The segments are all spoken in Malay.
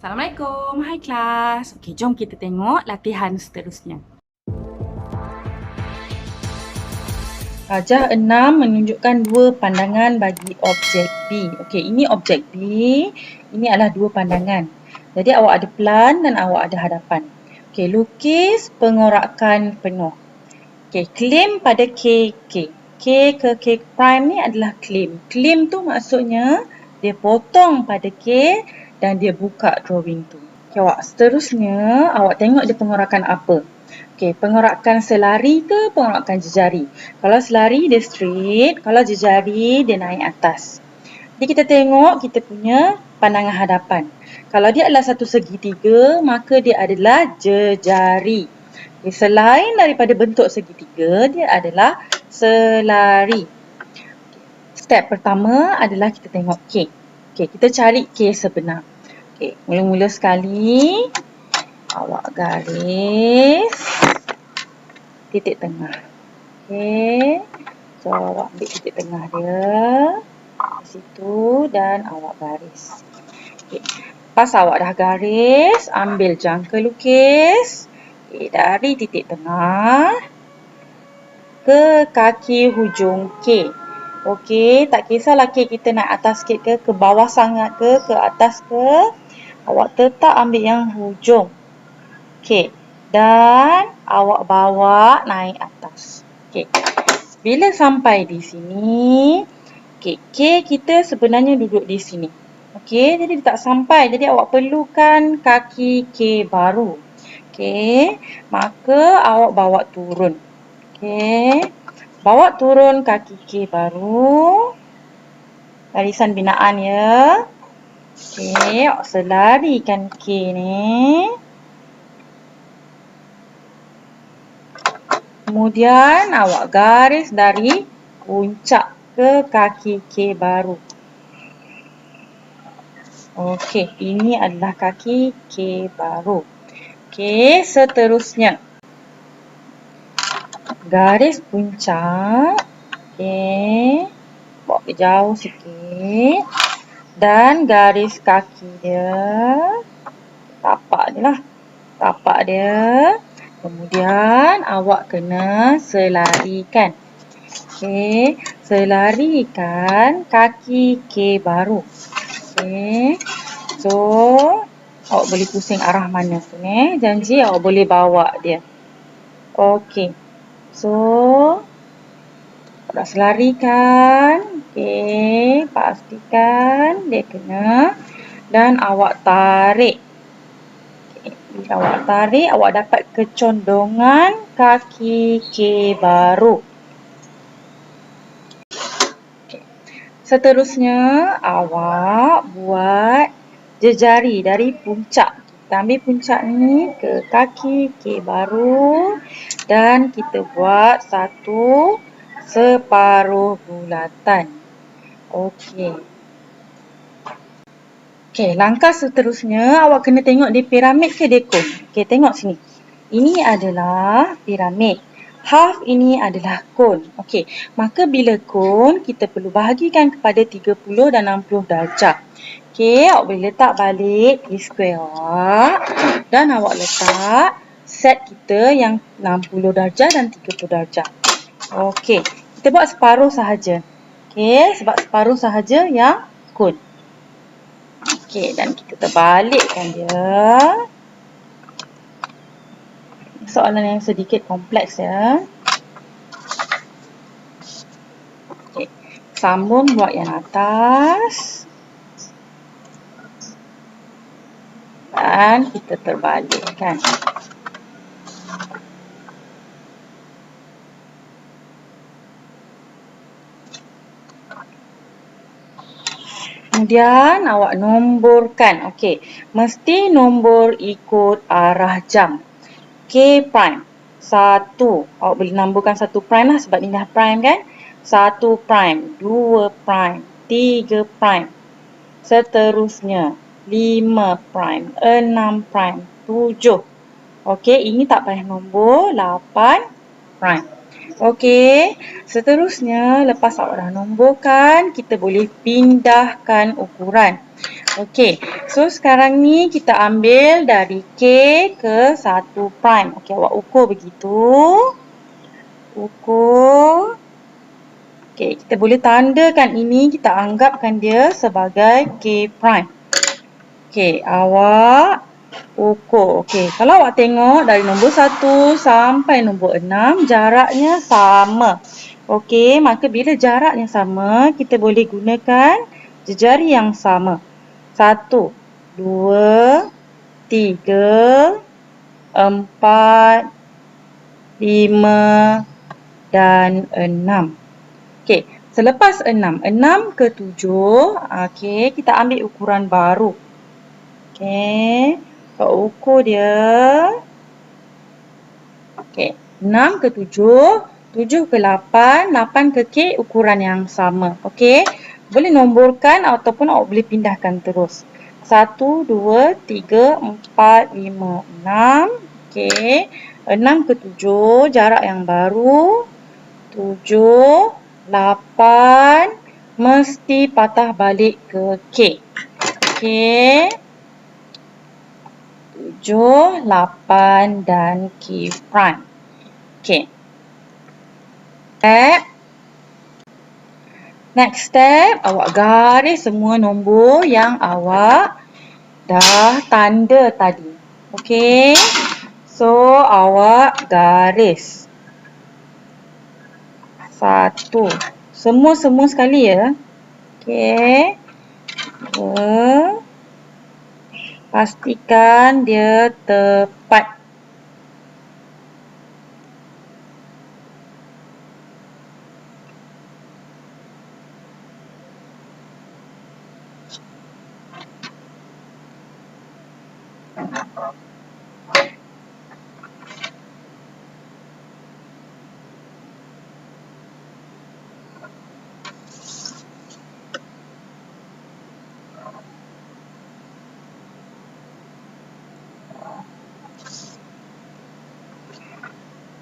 Assalamualaikum, hai kelas. Okey, jom kita tengok latihan seterusnya. Rajah 6 menunjukkan dua pandangan bagi objek B. Okey, ini objek B. Ini adalah dua pandangan. Jadi awak ada pelan dan awak ada hadapan. Okey, lukis pengorakan penuh. Okey, claim pada K. K ke K prime ni adalah claim. Claim tu maksudnya dia potong pada K dan dia buka drawing tu. Okay, awak seterusnya awak tengok dia pengorakan apa. Okey, pengorakan selari ke pengorakan jejari? Kalau selari dia straight, kalau jejari dia naik atas. Jadi kita tengok kita punya pandangan hadapan. Kalau dia adalah satu segitiga, maka dia adalah jejari. Okay, selain daripada bentuk segitiga, dia adalah selari. Step pertama adalah kita tengok K. Okey, kita cari K sebenar. Okey, mula-mula sekali awak garis titik tengah. Okey. So awak ambil titik tengah dia di situ dan awak garis. Okey. Lepas awak dah garis, ambil jangka lukis. Okey, dari titik tengah ke kaki hujung K. Okey, tak kisahlah K kita naik atas sikit ke bawah sangat ke atas ke. Awak tetap ambil yang hujung. Okey. Dan awak bawa naik atas. Okey. Bila sampai di sini, okey, K kita sebenarnya duduk di sini. Okey, jadi dia tak sampai. Jadi awak perlukan kaki K baru. Okey, maka awak bawa turun. Okey. Bawa turun kaki K baru. Barisan binaan ya. Okey, awak selarikan K ni. Kemudian awak garis dari puncak ke kaki K baru. Okey, ini adalah kaki K baru. Okey, seterusnya. Garis puncak. Okey. Bawa ke jauh sikit. Dan garis kaki dia. Tapak dia lah. Tapak dia. Kemudian awak kena selarikan. Okey, selarikan kaki K baru. Okey. So, awak boleh pusing arah mana pun janji awak boleh bawa dia. Okey. So, awak dah selarikan. Okey, pastikan dia kena dan awak tarik. Bila awak tarik, awak dapat kecondongan kaki K baru. Okay. Seterusnya, awak buat jejari dari puncak. Kita ambil puncak ni ke kaki K baru dan kita buat satu separuh bulatan. Okey. Okey, langkah seterusnya awak kena tengok dia piramid ke dia kon. Okey, tengok sini. Ini adalah piramid. Half ini adalah kon. Okey, maka bila kon kita perlu bahagikan kepada 30 dan 60 darjah. Okey, awak boleh letak balik square awak dan awak letak set kita yang 60 darjah dan 30 darjah. Okey, kita buat separuh sahaja. Okey, sebab separuh sahaja yang kon. Okey, dan kita terbalikkan dia. Soalan yang sedikit kompleks ya. Okey, sambung buat yang atas. Dan kita terbalikkan. Kemudian awak nomborkan. Okey, mesti nombor ikut arah jam. K prime. 1. Awak boleh nomborkan 1 prime lah sebab ni dah prime kan. 1 prime, 2 prime, 3 prime. Seterusnya 5 prime, 6 prime, 7. Okey, ini tak payah nombor. 8 prime. Okey, seterusnya lepas awak dah nomborkan, kita boleh pindahkan ukuran. Okey, so sekarang ni kita ambil dari K ke 1 prime. Okey, awak ukur begitu. Ukur. Okey, kita boleh tandakan ini, kita anggapkan dia sebagai K prime. Okey, awak ukur. Okey, kalau awak tengok dari nombor 1 sampai nombor 6, jaraknya sama. Okey, maka bila jaraknya sama, kita boleh gunakan jejari yang sama. 1, 2, 3, 4, 5 dan 6. Okey, selepas 6 ke 7, okey, kita ambil ukuran baru. Okey, ukur dia. Okey, 6 ke 7, 7 ke 8, 8 ke K ukuran yang sama. Okey, boleh nomborkan ataupun awak boleh pindahkan terus. 1, 2, 3, 4, 5, 6. Okey, 6 ke 7, jarak yang baru. 7, 8, mesti patah balik ke K. Okey. 7, 8 dan K prime. Okey. Next step, awak garis semua nombor yang awak dah tanda tadi. Okey. So, awak garis. 1. Semua sekali ya. Okey. 2. Pastikan dia tepat.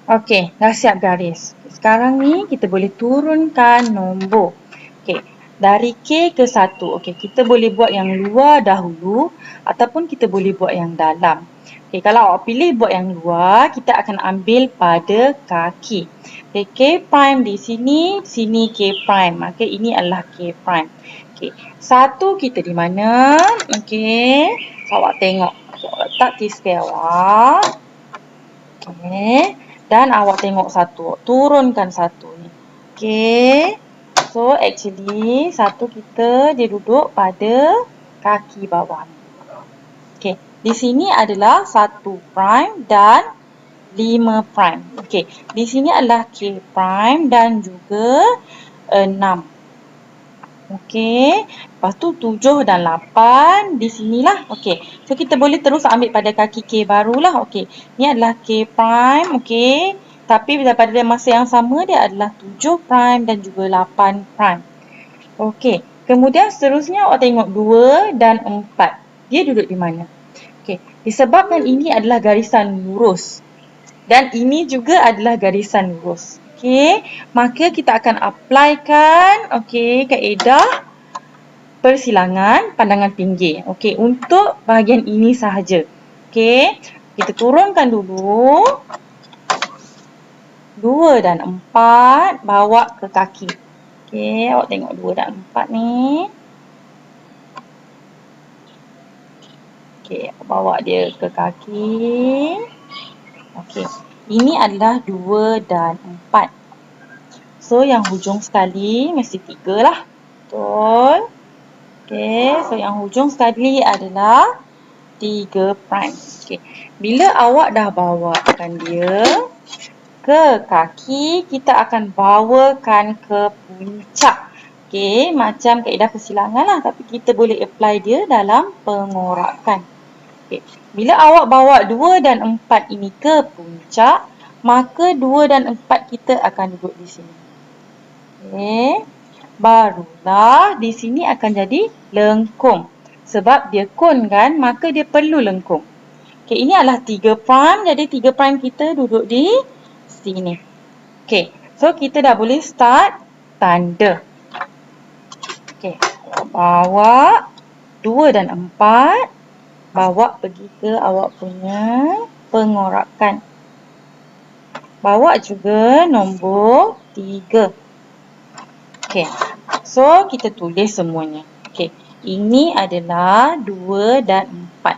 Okey, dah siap garis. Sekarang ni kita boleh turunkan nombor. Okey, dari K ke 1. Okey, kita boleh buat yang luar dahulu ataupun kita boleh buat yang dalam. Okey, kalau awak pilih buat yang luar, kita akan ambil pada kaki. Okey, K prime di sini, sini K prime. Maka ini adalah K prime. Okey, 1 kita di mana? Okey, so, awak tengok. So, awak letak T-square awak. Okey. Dan awak tengok 1. Turunkan 1 ni. Okey. So, actually 1 kita dia duduk pada kaki bawah ni. Okey. Di sini adalah 1 prime dan 5 prime. Okey. Di sini adalah K prime dan juga 6. Okey. Lepas tu 7 dan 8 di sinilah. Okey. So kita boleh terus ambil pada kaki K barulah. Okey. Ni adalah K prime. Okey. Tapi pada masa yang sama dia adalah 7 prime dan juga 8 prime. Okey. Kemudian seterusnya awak tengok 2 dan 4. Dia duduk di mana? Okey. Disebabkan ini adalah garisan lurus. Dan ini juga adalah garisan lurus. Okey, maka kita akan applykan kaedah persilangan pandangan pinggir. Okey, untuk bahagian ini sahaja. Okey, kita turunkan dulu 2 dan 4 bawa ke kaki. Okey, awak tengok 2 dan 4 ni. Okey, bawa dia ke kaki. Okey, ini adalah 2 dan 4. So, yang hujung sekali mesti 3 lah. Betul. Okey, so yang hujung sekali adalah 3 prime. Okey, bila awak dah bawakan dia ke kaki, kita akan bawakan ke puncak. Okey, macam kaedah persilangan lah. Tapi kita boleh apply dia dalam pengorakan. Okey, bila awak bawa 2 dan 4 ini ke puncak, maka 2 dan 4 kita akan duduk di sini. Okey, barulah di sini akan jadi lengkung. Sebab dia kon kan, maka dia perlu lengkung. Okey, ini adalah 3 prime. Jadi 3 prime kita duduk di sini. Okey, so kita dah boleh start tanda. Okey, bawa 2 dan 4 bawa pergi ke awak punya pengorakan. Bawa juga nombor 3. Okey. So, kita tulis semuanya. Okey. Ini adalah 2 dan 4.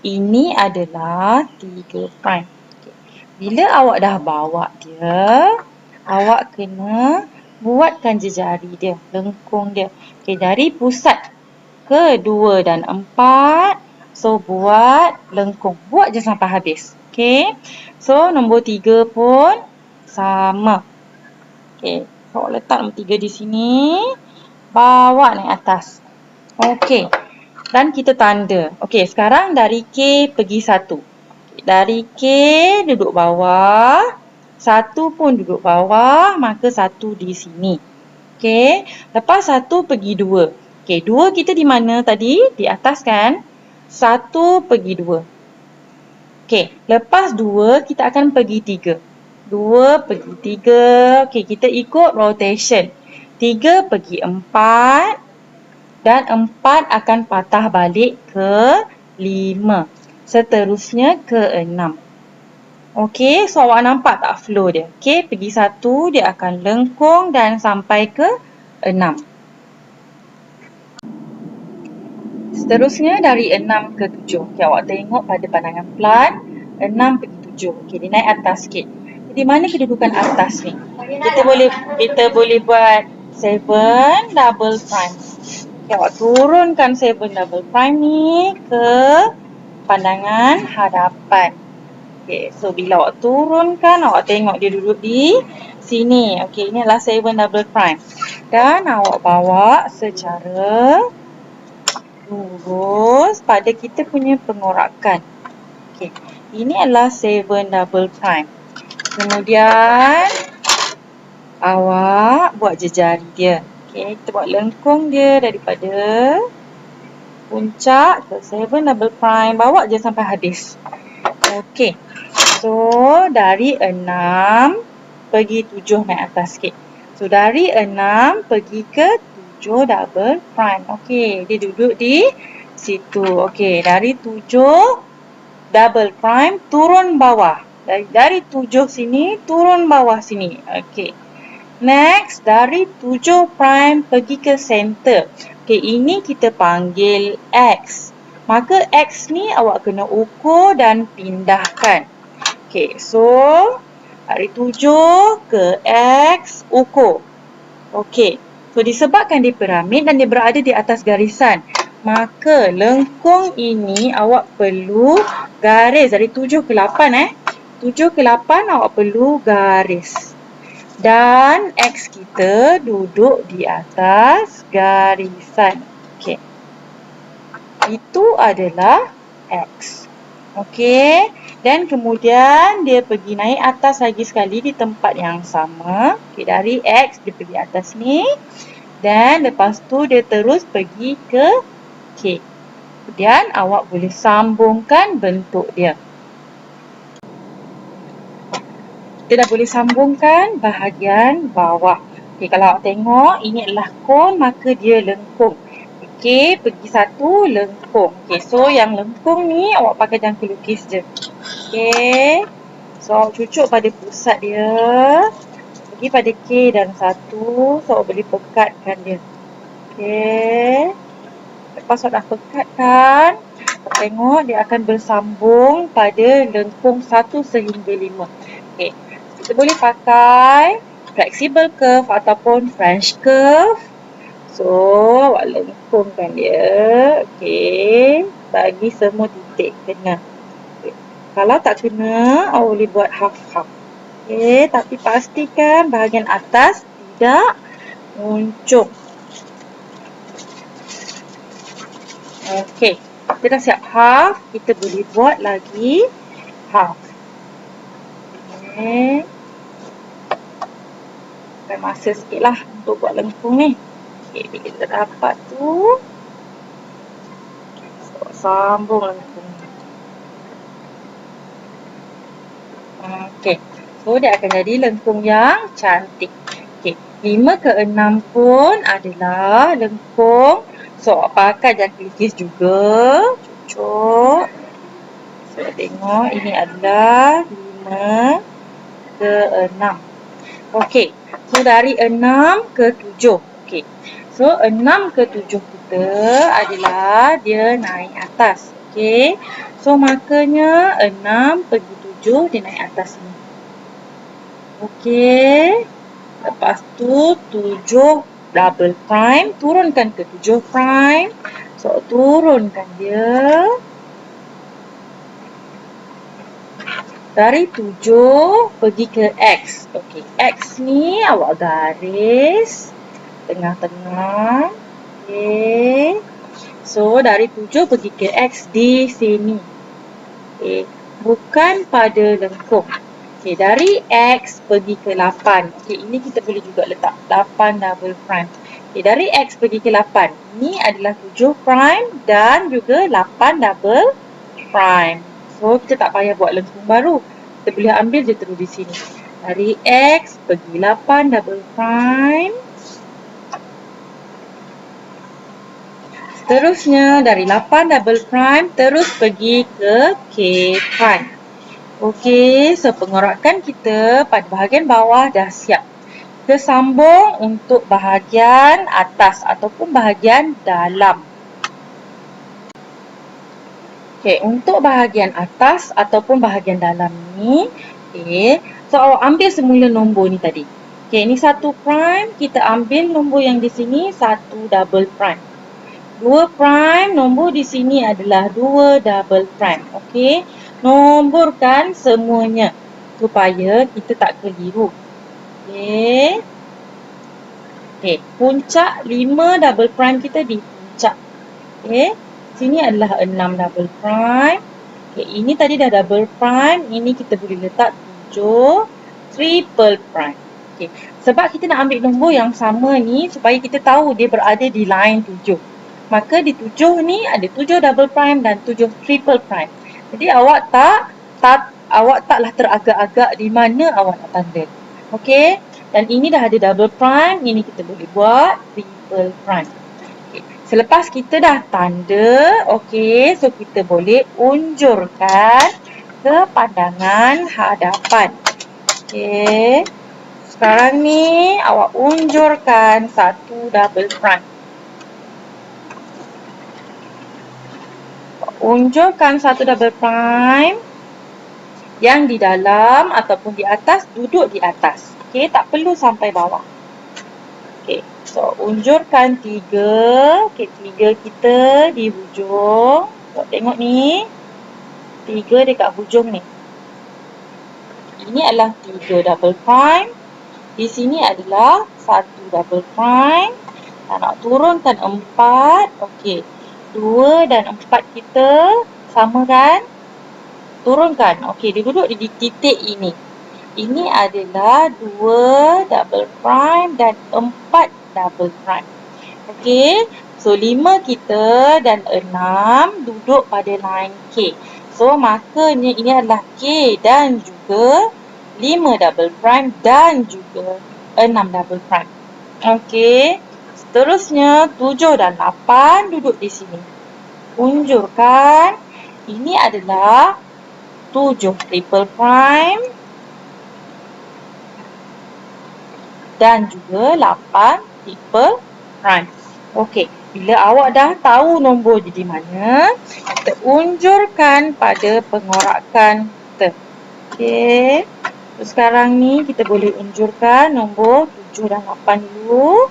Ini adalah 3 prime. Okay. Bila awak dah bawa dia, awak kena buatkan jejari dia, lengkung dia. Okay, dari pusat ke 2 dan 4, so buat lengkung. Buat je sampai habis. Okay. So, nombor 3 pun sama. Okay. So, awak letak nombor 3 di sini. Bawa naik atas. Okay. Dan kita tanda. Okey, sekarang dari K pergi 1. Dari K duduk bawah. 1 pun duduk bawah. Maka 1 di sini. Okey. Lepas 1 pergi 2. Okey, 2 kita di mana tadi? Di atas kan? 1 pergi 2. Okey, lepas 2 kita akan pergi 3. 2 pergi 3. Okey, kita ikut rotation. 3 pergi 4. Dan 4 akan patah balik ke 5. Seterusnya ke 6. Okey, so awak nampak tak flow dia? Okey, pergi 1, dia akan lengkung dan sampai ke 6. Seterusnya dari 6 ke 7. Okey, awak tengok pada pandangan plan, 6 pergi 7. Okey, dia naik atas sikit. Di mana kedudukan atas ni? Kita boleh buat 7 double prime. Okay, awak turunkan 7 double prime ni ke pandangan hadapan. Okay, so bila awak turunkan, awak tengok dia duduk di sini. Okay, ini adalah 7 double prime. Dan awak bawa secara lurus pada kita punya pengorakan. Okay, ini adalah 7 double prime. Kemudian, awak buat jejari dia. Okay, kita buat lengkung dia daripada puncak ke 7 double prime. Bawa je sampai habis. Okey. So, dari 6 pergi 7 naik atas sikit. So, dari 6 pergi ke 7 double prime. Okey, dia duduk di situ. Okey, dari 7 double prime turun bawah. Dari 7 sini turun bawah sini. Okey. Next, dari 7 prime pergi ke center. Okey, ini kita panggil X. Maka X ni awak kena ukur dan pindahkan. Okey, so dari 7 ke X, ukur. Okey, so disebabkan dia piramid dan dia berada di atas garisan, maka lengkung ini awak perlu garis dari 7 ke 8. 7 ke 8 awak perlu garis. Dan X kita duduk di atas garisan. Okey. Itu adalah X. Okey. Dan kemudian dia pergi naik atas lagi sekali di tempat yang sama. Okey, dari X dia pergi atas ni. Dan lepas tu dia terus pergi ke K. Kemudian awak boleh sambungkan bentuk dia. Kita dah boleh sambungkan bahagian bawah. Okey, kalau awak tengok, ini adalah kon, maka dia lengkung. Okey, pergi 1, lengkung. Okey, so yang lengkung ni awak pakai jangka lukis je. Okey, so awak cucuk pada pusat dia. Pergi pada K dan 1, so awak boleh pekatkan dia. Okey, lepas awak dah pekatkan, awak tengok dia akan bersambung pada lengkung 1 sehingga 5. Okey. Kita boleh pakai flexible curve ataupun French curve. So, awak lengkungkan dia. Okey. Bagi semua titik kena. Okay. Kalau tak kena, awak boleh buat half-half. Okey. Tapi pastikan bahagian atas tidak muncul. Okey. Kita dah siap half. Kita boleh buat lagi half. Okey. Pakai masa sikit lah untuk buat lengkung ni. Okey, bila kita dapat tu, so, sambung lengkung. Okey, so dia akan jadi lengkung yang cantik. Okey, 5 ke 6 pun adalah lengkung So, pakai jangkikis juga. Cucuk. So, tengok ini adalah 5 ke 6. Okey. So, dari 6 ke 7. Okey. So, 6 ke 7 kita adalah dia naik atas. Okey. So, makanya 6 pergi 7 dia naik atas ni. Okey. Lepas tu 7 double prime. Turunkan ke 7 prime. So, turunkan dia. Dari 7 pergi ke X. Okey, X ni awak garis tengah-tengah. Okey. So, dari 7 pergi ke X di sini. Okey, bukan pada lengkung. Okey, dari X pergi ke 8. Okey, ini kita boleh juga letak 8 double prime. Okey, dari X pergi ke 8. Ini adalah 7 prime dan juga 8 double prime. So, kita tak payah buat lengkung baru. Kita boleh ambil je terus di sini. Dari X pergi 8 double prime. Seterusnya, dari 8 double prime terus pergi ke K prime. Okey, so pengorakan kita pada bahagian bawah dah siap. Kita sambung untuk bahagian atas ataupun bahagian dalam. Okey, untuk bahagian atas ataupun bahagian dalam ni, okey, so awak ambil semula nombor ni tadi. Okey, ni 1 prime, kita ambil nombor yang di sini 1 double prime. 2 prime, nombor di sini adalah 2 double prime. Okey, nomborkan semuanya supaya kita tak keliru. Okey. Okey, puncak 5 double prime kita di puncak. Okey. Sini adalah 6 double prime. Okay, ini tadi dah double prime. Ini kita boleh letak 7 triple prime. Okay, sebab kita nak ambil nombor yang sama ni supaya kita tahu dia berada di line 7. Maka di 7 ni ada 7 double prime dan 7 triple prime. Jadi awak taklah teragak-agak di mana awak nak tanda. Okey, dan ini dah ada double prime. Ini kita boleh buat triple prime. Selepas kita dah tanda, okey, so kita boleh unjurkan ke pandangan hadapan. Okey. Sekarang ni awak unjurkan 1 double prime. Unjurkan 1 double prime yang di dalam ataupun di atas, duduk di atas. Okey, tak perlu sampai bawah. Okey, so unjurkan 3. Okey, 3 kita di hujung. So, tengok ni. 3 dekat hujung ni. Ini adalah 3 double prime. Di sini adalah 1 double prime. Dan nak turunkan 4. Okey, 2 dan 4 kita sama kan? Turunkan. Okey, dia duduk di titik ini. Ini adalah 2 double prime dan 4 double prime. Okey, so 5 kita dan 6 duduk pada line K. So, makanya ini adalah K dan juga 5 double prime dan juga 6 double prime. Okey, seterusnya 7 dan 8 duduk di sini. Unjurkan, ini adalah 7 triple prime dan juga 8 triple prime. Okey, bila awak dah tahu nombor di mana, kita unjurkan pada pengorakan kita. Okey, so sekarang ni kita boleh unjurkan nombor 7 dan 8 dulu.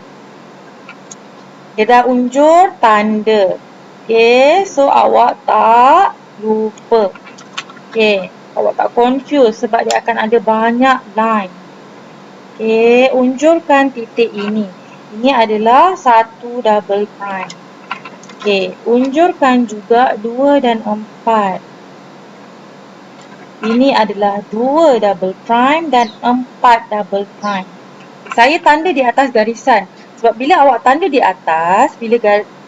Dia dah unjur tanda. Okey, so awak tak lupa. Okey, awak tak confuse sebab dia akan ada banyak line. Okey, unjurkan titik ini. Ini adalah 1 double prime. Okey, unjurkan juga 2 dan 4. Ini adalah 2 double prime dan 4 double prime. Saya tanda di atas garisan. Sebab bila awak tanda di atas, bila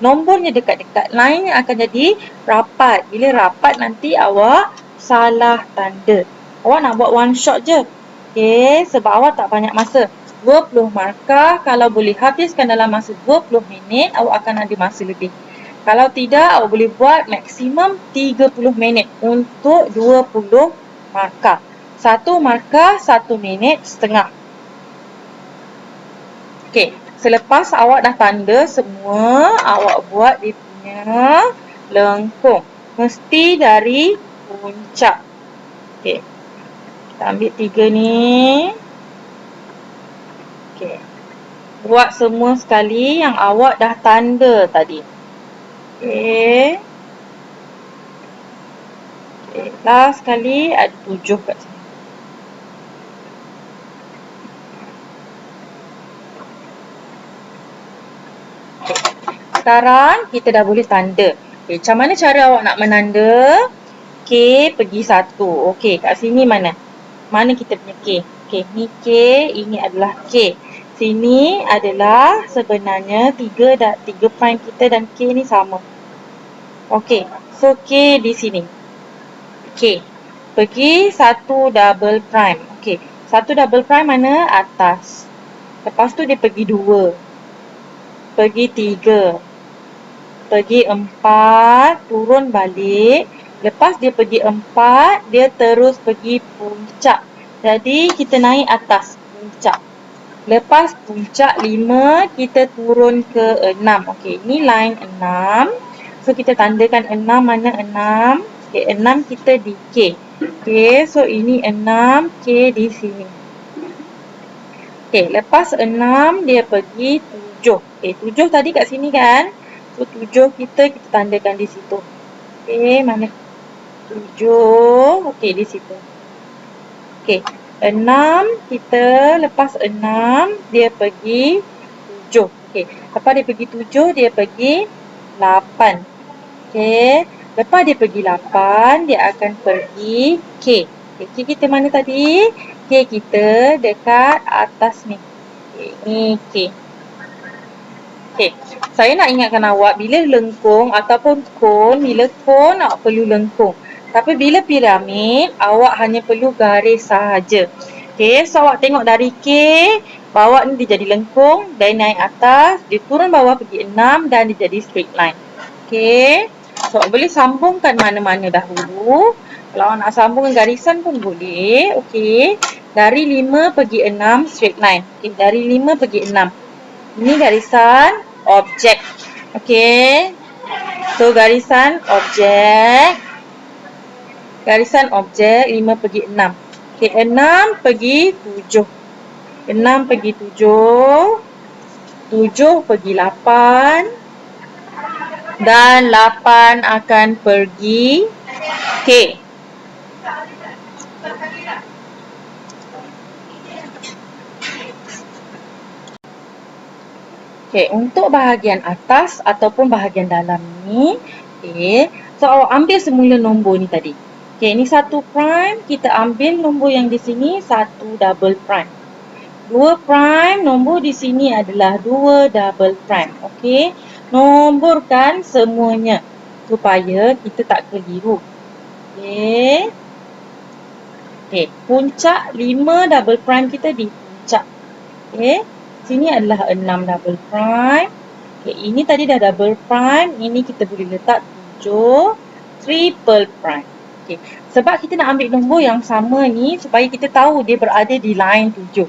nombornya dekat-dekat, line akan jadi rapat. Bila rapat nanti awak salah tanda. Awak nak buat one shot je. Okey, sebab awak tak banyak masa. 20 markah. Kalau boleh habiskan dalam masa 20 minit, awak akan ada masa lebih. Kalau tidak, awak boleh buat maksimum 30 minit untuk 20 markah. 1 markah 1 minit setengah. Okey, selepas awak dah tanda semua, awak buat dia punya lengkung. Mesti dari puncak. Okey, kita ambil 3 ni. Okey, buat semua sekali yang awak dah tanda tadi. Okey. Okey, last sekali ada 7 kat sini. Okay. Sekarang kita dah boleh tanda. Okay, macam mana cara awak nak menanda? K pergi 1. Okey, kat sini mana? Mana kita punya K? Okey, ni K, ini adalah K. Sini adalah sebenarnya 3 prime kita dan K ni sama. Okey, so K di sini. K. Pergi 1 double prime. Okey, 1 double prime mana? Atas. Lepas tu dia pergi 2. Pergi 3. Pergi 4, turun balik. Lepas dia pergi 4, dia terus pergi puncak. Jadi kita naik atas puncak. Lepas puncak 5, kita turun ke 6. Okey, ini line 6. So kita tandakan 6 mana 6? Okey, 6 kita di K. Okey, so ini 6, K di sini. Okey, lepas 6 dia pergi 7. Okey, 7 tadi kat sini kan? So 7 kita tandakan di situ. Okey, mana 7? Okey, di situ. Okey, 6 kita lepas 6 dia pergi 7. Okey, lepas dia pergi 7 dia pergi 8. Okey, lepas dia pergi 8 dia akan pergi K. Okey, K kita mana tadi? K kita dekat atas ni. Okey, ni K. Okey, saya nak ingatkan awak bila lengkung ataupun kon, bila kon awak perlu lengkung. Tapi bila piramid, awak hanya perlu garis sahaja. Okey, so awak tengok dari K, bawah ni dia jadi lengkung, dan naik atas, dia turun bawah pergi 6 dan dia jadi straight line. Okey, so awak boleh sambungkan mana-mana dahulu. Kalau awak nak sambungkan garisan pun boleh. Okey, dari 5 pergi 6 straight line. Okey, dari 5 pergi 6. Ini garisan objek. Okey. So garisan objek. Garisan objek 5 pergi 6. Okey, 6 pergi 7. 6 pergi 7. 7 pergi 8. Dan 8 akan pergi K. Okey, untuk bahagian atas ataupun bahagian dalam ni, okey, so awak ambil semula nombor ni tadi. Okey, ni 1 prime, kita ambil nombor yang di sini 1 double prime. 2 prime, nombor di sini adalah 2 double prime. Okey, nomborkan semuanya supaya kita tak keliru. Okey. Okey, puncak 5 double prime kita di puncak. Okey. Sini adalah 6 double prime. Okay, ini tadi dah double prime. Ini kita boleh letak 7 triple prime. Okay, sebab kita nak ambil nombor yang sama ni supaya kita tahu dia berada di line 7.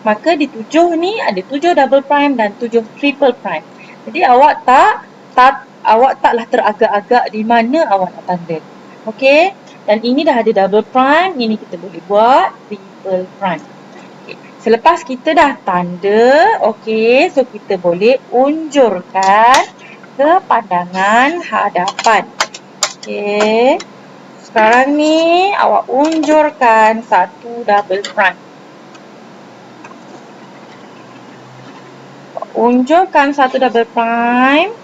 Maka di 7 ni ada 7 double prime dan 7 triple prime. Jadi awak taklah teragak-agak di mana awak nak tanda. Okey, dan ini dah ada double prime. Ini kita boleh buat triple prime. Selepas kita dah tanda, okey, so kita boleh unjurkan ke pandangan hadapan. Okey. Sekarang ni awak unjurkan 1 double prime. Unjurkan 1 double prime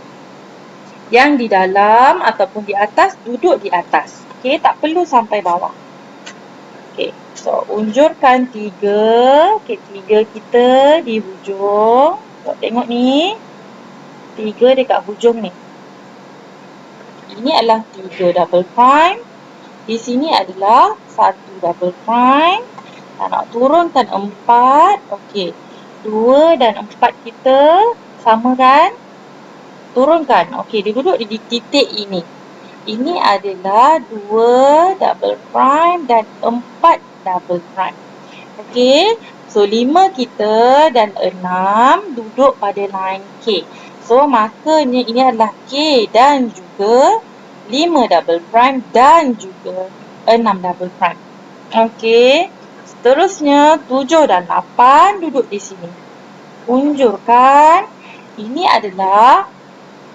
yang di dalam ataupun di atas, duduk di atas. Okey, tak perlu sampai bawah. Okey, so unjurkan 3. Okey, 3 kita di hujung. So, tengok ni. 3 dekat hujung ni. Ini adalah 3 double prime. Di sini adalah 1 double prime. Dan nak turunkan 4. Okey. 2 dan 4 kita sama kan? Turunkan. Okey, dia duduk di titik ini. Ini adalah 2 double prime dan 4 double prime. Okey, so 5 kita dan 6 duduk pada line K. So, makanya ini adalah K dan juga 5 double prime dan juga 6 double prime. Okey, seterusnya 7 dan 8 duduk di sini. Unjurkan, ini adalah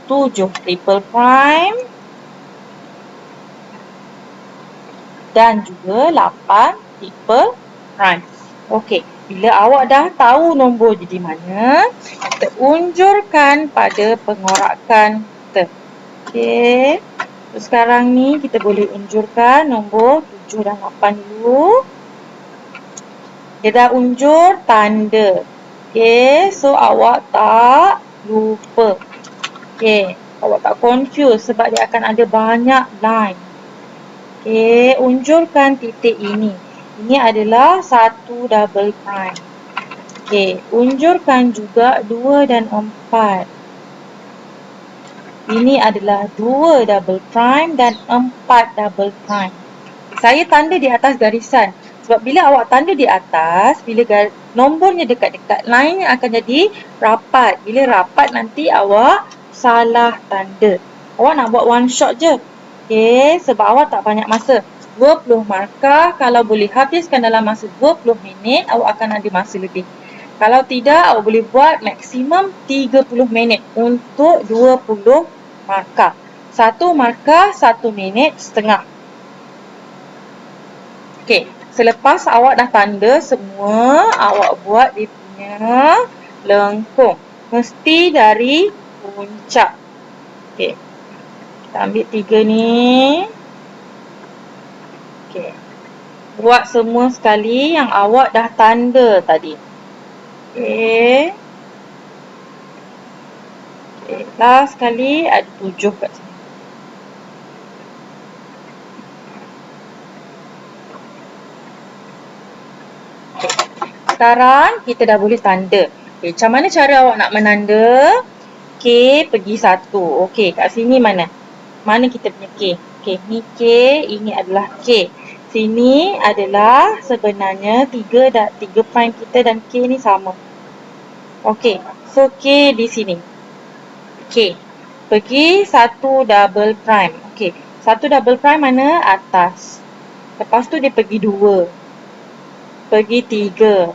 7 triple prime dan juga 8 triple prime. Okey, bila awak dah tahu nombor di mana, kita unjurkan pada pengorakan kita. Okey, so sekarang ni kita boleh unjurkan nombor 7 dan 8 dulu. Dia dah unjur tanda. Okey, so awak tak lupa. Okey, awak tak confuse sebab dia akan ada banyak line. Okey, unjurkan titik ini. Ini adalah 1 double prime. Okey, unjurkan juga 2 dan 4. Ini adalah 2 double prime dan 4 double prime. Saya tanda di atas garisan. Sebab bila awak tanda di atas, bila nombornya dekat-dekat, line akan jadi rapat. Bila rapat nanti awak salah tanda. Awak nak buat one shot je. Okey, sebab awak tak banyak masa. 20 markah, kalau boleh habiskan dalam masa 20 minit, awak akan ada masa lebih. Kalau tidak, awak boleh buat maksimum 30 minit untuk 20 markah. 1 markah 1 minit setengah. Okey, selepas awak dah tanda semua, awak buat dia punya lengkung. Mesti dari puncak. Okey, kita ambil 3 ni. Okey, buat semua sekali yang awak dah tanda tadi. Okey. Okey, last sekali ada 7 kat sini. Sekarang kita dah boleh tanda. Okay, macam mana cara awak nak menanda? K pergi 1. Okey, kat sini mana? Mana kita punya K? Okey, ni K, ini adalah K. Sini adalah sebenarnya 3 prime kita dan K ni sama. Okey, so K di sini. K. Pergi 1 double prime. Okey, 1 double prime mana? Atas. Lepas tu dia pergi 2. Pergi 3.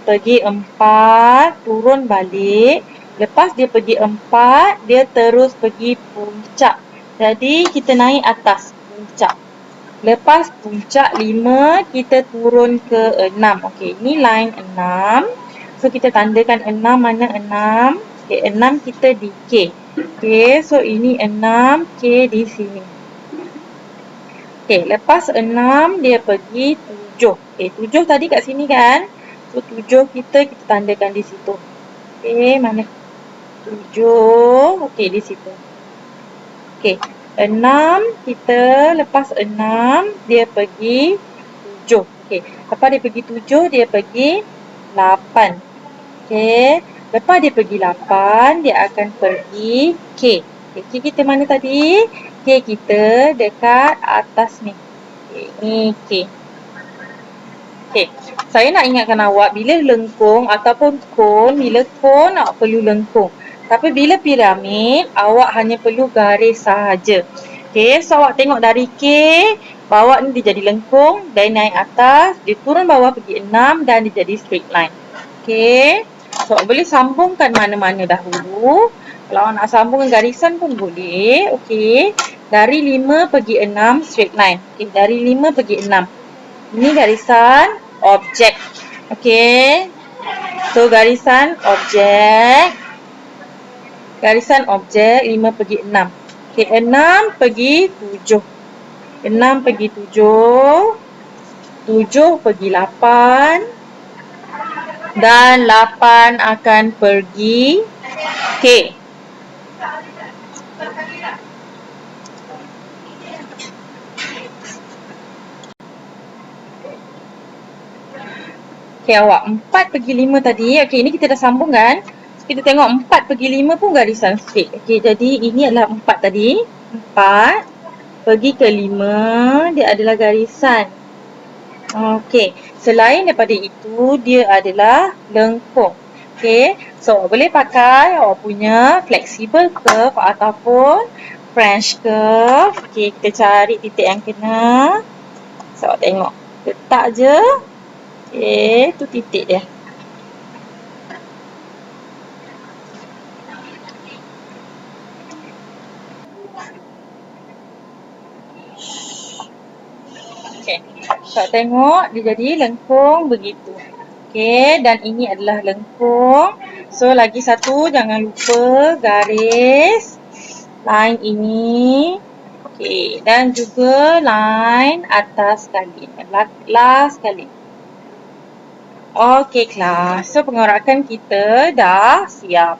Pergi 4, turun balik. Lepas dia pergi 4, dia terus pergi puncak. Jadi, kita naik atas puncak. Lepas puncak 5, kita turun ke 6. Okey, ni line 6. So, kita tandakan 6 mana 6. Okey, 6 kita di K. Okey, so ini 6, K di sini. Okey, lepas 6, dia pergi 7. Okey, 7 tadi kat sini kan? So, 7 kita tandakan di situ. Okey, mana? 7. Okey, di situ. Okey, 6 kita lepas 6, dia pergi 7. Okey, lepas dia pergi 7, dia pergi 8. Okey, lepas dia pergi 8, dia akan pergi K. Okey, K kita mana tadi? K kita dekat atas ni. Okey, ni K. Okey, saya nak ingatkan awak bila lengkung ataupun kon, bila kon awak perlu lengkung. Tapi bila piramid, awak hanya perlu garis sahaja. Okey, so awak tengok dari K, bawah ni dia jadi lengkung, dan naik atas, dia turun bawah pergi 6 dan dia jadi straight line. Okey, so awak boleh sambungkan mana-mana dahulu. Kalau awak nak sambung garisan pun boleh. Okey, dari 5 pergi 6 straight line. Okey, dari 5 pergi 6. Ini garisan objek. Okey. So, garisan objek. Garisan objek 5 pergi 6. Okey, 6 pergi 7. 6 pergi 7. 7 pergi 8. Dan 8 akan pergi K. Okey awak, 4 pergi 5 tadi. Okey, ini kita dah sambung kan? Kita tengok 4 pergi 5 pun garisan straight. Okey, jadi ini adalah 4 tadi. 4 pergi ke 5, dia adalah garisan. Okey, selain daripada itu, dia adalah lengkung. Okey, so awak boleh pakai awak punya flexible curve ataupun French curve. Okey, kita cari titik yang kena. So, awak tengok. Letak je. Okey, tu titik dia. Okey, so tengok dia jadi lengkung begitu. Okey, dan ini adalah lengkung. So, lagi satu jangan lupa garis line ini. Okey, dan juga line atas sekali. Last sekali. Okey, kelas. So, pengurakan kita dah siap.